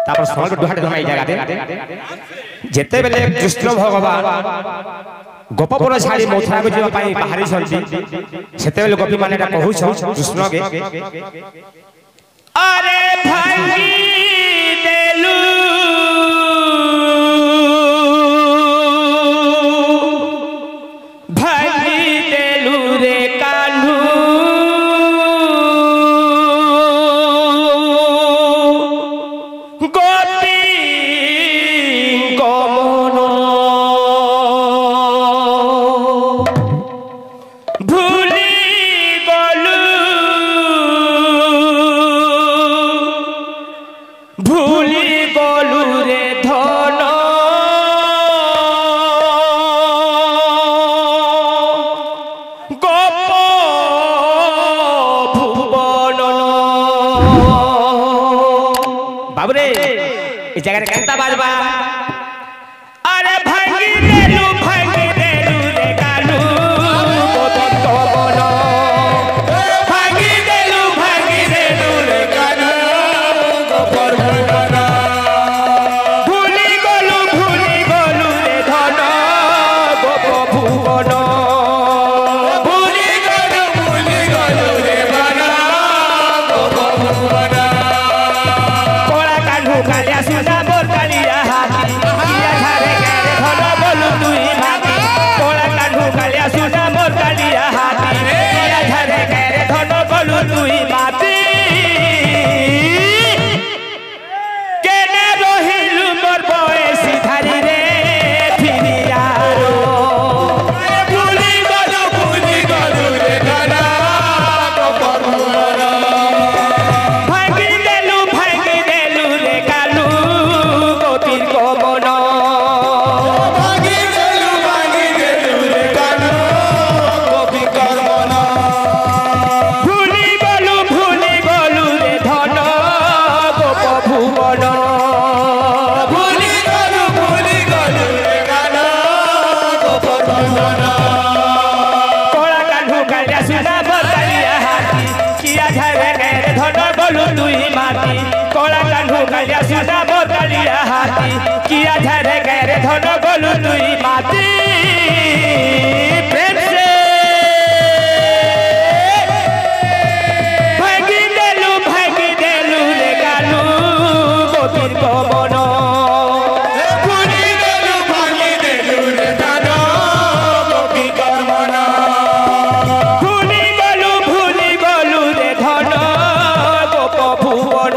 तापर समल दुहाटे धमाई जगह जेते बेले कृष्ण भगवान गोपपुर छाड़ी मथुरा को जीवा पाई बाहरी छंती सेते बेले गोपी माने कहू छ कृष्ण के अरे भांगी देलू भांगी देलू रे कान्हू जगह कहता बाजबा अरे भांगी देलू रे कालू गोपी बोलो भांगी देलू रे कालू गोपर भुवन भूली गलू रे धन गोप भुवन भूली गलू रे मन गोप भुवन कोला कान्हू कालिया सुधा किया झरे गैर धन बोलू तुई माती प्रेम से भागी देलू रे कालू गोपीर को मनो भूली गलू भागी देलू रे धन गोपी को मनो भूली गलू रे धन गोप भुवन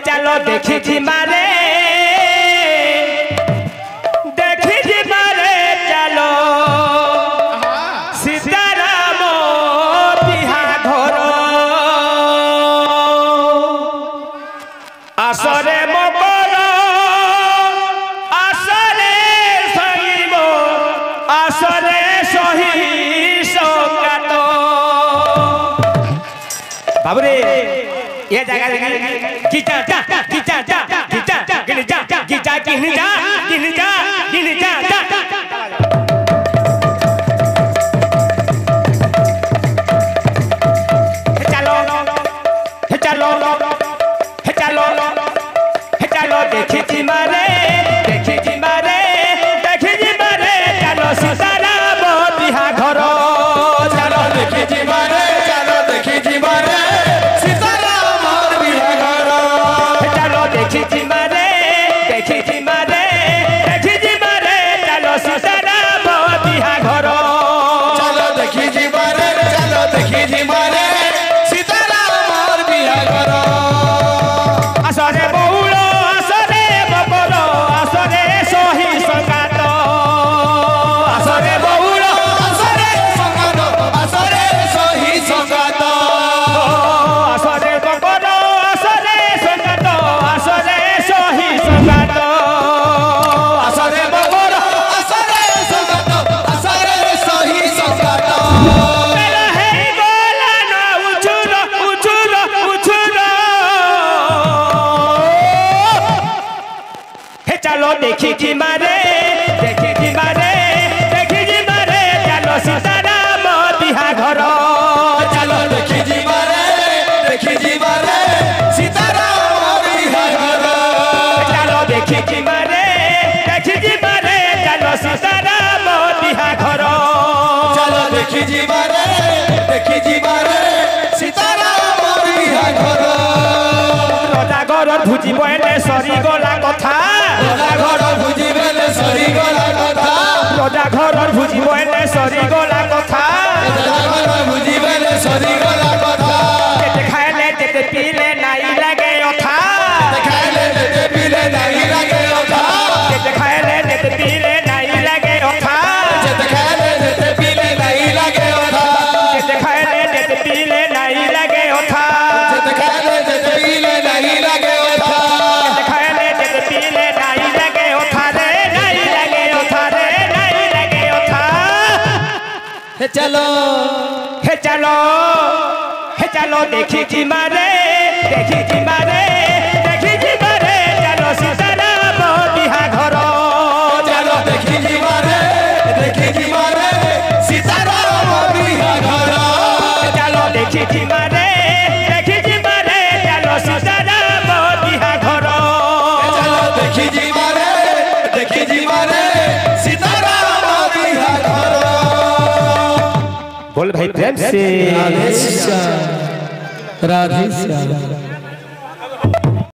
चलो देखी जी मारे चलो सीताराम बिहा घर आसरे मकर आसरे सहिब आसरे सही सकात बाबरे ये जगह गीता चलो देखी मारे चलो सीताराम बिहा घर चलो देखी मारे सीताराम बिहा घर चलो देखी मारे बिहाघर चलो देखी जीवारे सीताराम बिहाघर रजा घर भुजी बहने सरी गला कथा रजा घर भुजी बहने सरी गला कथा रजा घर भुजी बहने सरी गला कथा रजा घर भुजी बहने सरी गला कथा जेते खाइले जेते पीले नाई लागे अथा खाइले जेते पीले नाई लागे अथा जेते खाइले जेते पीले नाई लागे अथा जेते खाइले जेते पीले नाई लागे अथा जेते खाइले जेते पीले नाई लागे अथा जेते खाइले जेते पीले नाई लागे अथा जेते खाइले जेते पीले नाई लागे अथा रे नाई लागे अथा रे नाई लागे अथा हे चलो देखी जी मारे चलो सीताराम बिहाघर चलो देखी जी मारे सीताराम बिहाघर चलो देखी जी मारे चलो सीताराम बिहाघर चलो देखी जी मारे सीताराम बिहाघर बोल भाई प्रेम से राधे श्याम